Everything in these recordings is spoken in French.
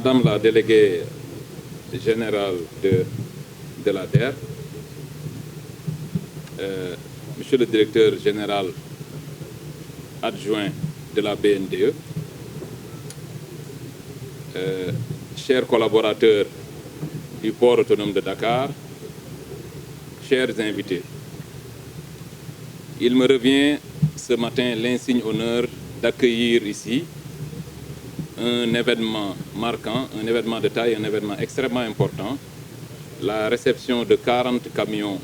Madame la déléguée générale de l'ADER, Monsieur le directeur général adjoint de la BNDE, chers collaborateurs du port autonome de Dakar, chers invités, il me revient ce matin l'insigne honneur d'accueillir ici un événement marquant, un événement de taille, un événement extrêmement important, la réception de 40 camions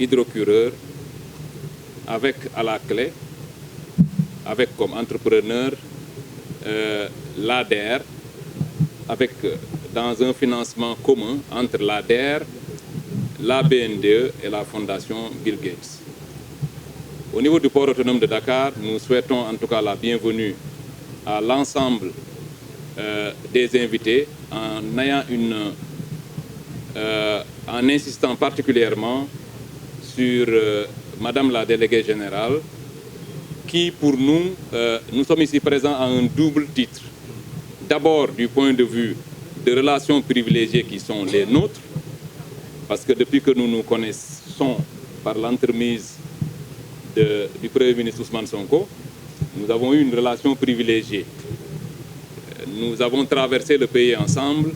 hydrocureurs avec à la clé, avec comme entrepreneur l'ADER, avec dans un financement commun entre l'ADER, la BNDE et la Fondation Bill Gates. Au niveau du port autonome de Dakar, nous souhaitons en tout cas la bienvenue à l'ensemble des invités en insistant particulièrement sur Madame la déléguée générale qui pour nous, nous sommes ici présents à un double titre. D'abord du point de vue de relations privilégiées qui sont les nôtres, parce que depuis que nous nous connaissons par l'entremise du Premier ministre Ousmane Sonko, nous avons eu une relation privilégiée. Nous avons traversé le pays ensemble,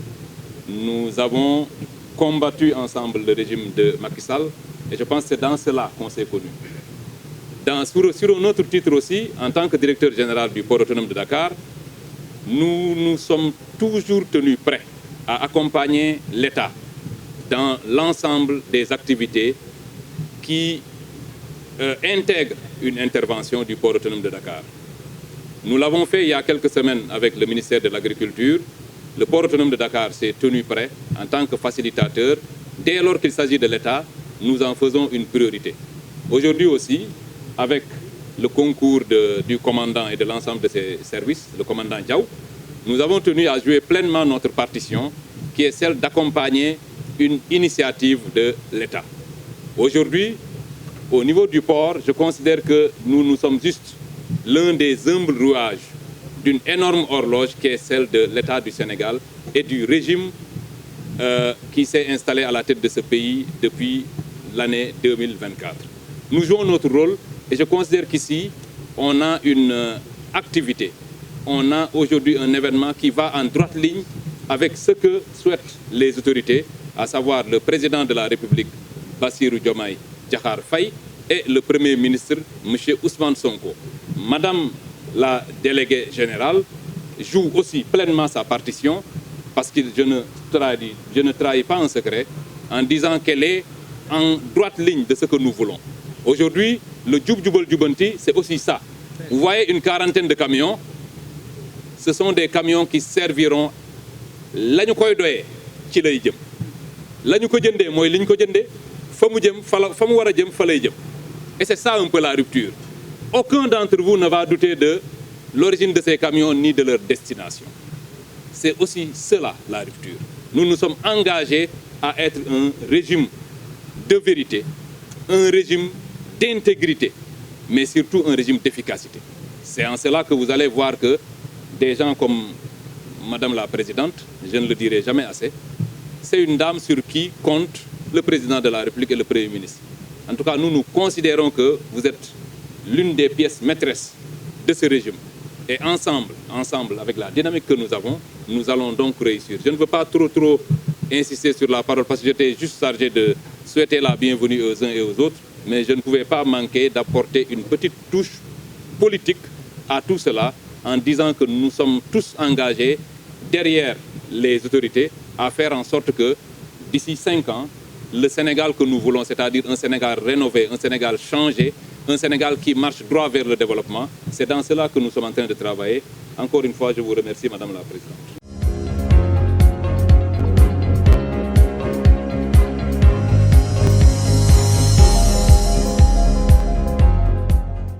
nous avons combattu ensemble le régime de Macky Sall, et je pense que c'est dans cela qu'on s'est connus. Sur un autre titre aussi, en tant que directeur général du port autonome de Dakar, nous nous sommes toujours tenus prêts à accompagner l'État dans l'ensemble des activités qui intègrent une intervention du port autonome de Dakar. Nous l'avons fait il y a quelques semaines avec le ministère de l'Agriculture. Le port autonome de Dakar s'est tenu prêt en tant que facilitateur. Dès lors qu'il s'agit de l'État, nous en faisons une priorité. Aujourd'hui aussi, avec le concours du commandant et de l'ensemble de ses services, le commandant Diaw, nous avons tenu à jouer pleinement notre partition, qui est celle d'accompagner une initiative de l'État. Aujourd'hui, au niveau du port, je considère que nous sommes juste l'un des humbles rouages d'une énorme horloge qui est celle de l'État du Sénégal et du régime qui s'est installé à la tête de ce pays depuis l'année 2024. Nous jouons notre rôle et je considère qu'ici, on a une activité. On a aujourd'hui un événement qui va en droite ligne avec ce que souhaitent les autorités, à savoir le président de la République, Bassirou Diomaye Diakhar Faye, et le Premier ministre, M. Ousmane Sonko. Madame la déléguée générale joue aussi pleinement sa partition, parce que je ne trahis pas un secret en disant qu'elle est en droite ligne de ce que nous voulons. Aujourd'hui, le Djoub Djoubal Djoubanti, c'est aussi ça. Vous voyez une quarantaine de camions, ce sont des camions qui serviront lañu koy doyé ci lay jëm lañu ko jëndé moy liñ ko jëndé famu jëm famu wara jëm fa lay jëm. Et c'est ça un peu la rupture. Aucun d'entre vous ne va douter de l'origine de ces camions ni de leur destination. C'est aussi cela la rupture. Nous nous sommes engagés à être un régime de vérité, un régime d'intégrité, mais surtout un régime d'efficacité. C'est en cela que vous allez voir que des gens comme Madame la Présidente, je ne le dirai jamais assez, c'est une dame sur qui compte le Président de la République et le Premier ministre. En tout cas, nous considérons que vous êtes l'une des pièces maîtresses de ce régime. Et ensemble, avec la dynamique que nous avons, nous allons donc réussir. Je ne veux pas trop insister sur la parole parce que j'étais juste chargé de souhaiter la bienvenue aux uns et aux autres, mais je ne pouvais pas manquer d'apporter une petite touche politique à tout cela en disant que nous sommes tous engagés derrière les autorités à faire en sorte que d'ici 5 ans, le Sénégal que nous voulons, c'est-à-dire un Sénégal rénové, un Sénégal changé, un Sénégal qui marche droit vers le développement, c'est dans cela que nous sommes en train de travailler. Encore une fois, je vous remercie, Madame la Présidente.